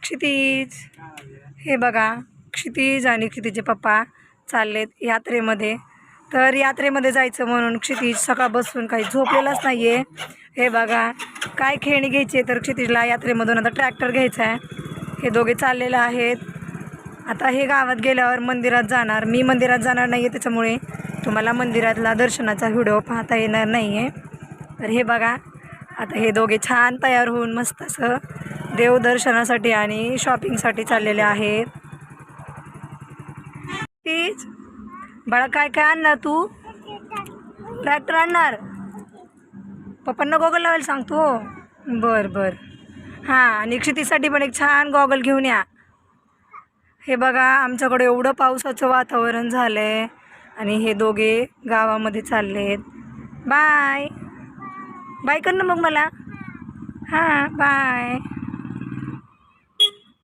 क्षितिज, हे बघा क्षितिज आणि क्षितिजचे पप्पा चाललेत यात्रेमध्ये. तर यात्रेमध्ये जायचं म्हणून क्षितिज सकाळ बसून काही झोपलेलाच नाही आहे. हे बघा काय खेळणी घ्यायची आहे, तर क्षितिजला यात्रेमधून आता ट्रॅक्टर घ्यायचा आहे. हे दोघे चाललेले आहेत. आता हे गावात गेल्यावर मंदिरात जाणार. मी मंदिरात जाणार नाही आहे, त्याच्यामुळे तुम्हाला मंदिरातला दर्शनाचा व्हिडिओ पाहता येणार नाही आहे. तर हे बघा आता हे दोघे छान तयार होऊन मस्त असं देवदर्शनासाठी आणि शॉपिंगसाठी चाललेले आहेत. तीच बाळा काय काय आणणार तू? ट्रॅक्टर आणणार? पप्पांना गॉगल लावायला सांगतो. बरं बरं हां, आणि क्षितीसाठी पण एक छान गॉगल घेऊन या. हे बघा आमच्याकडे एवढं पावसाचं वातावरण झालं आहे आणि हे दोघे गावामध्ये चाललेत. बाय बाय कर ना मग मला. हां बाय.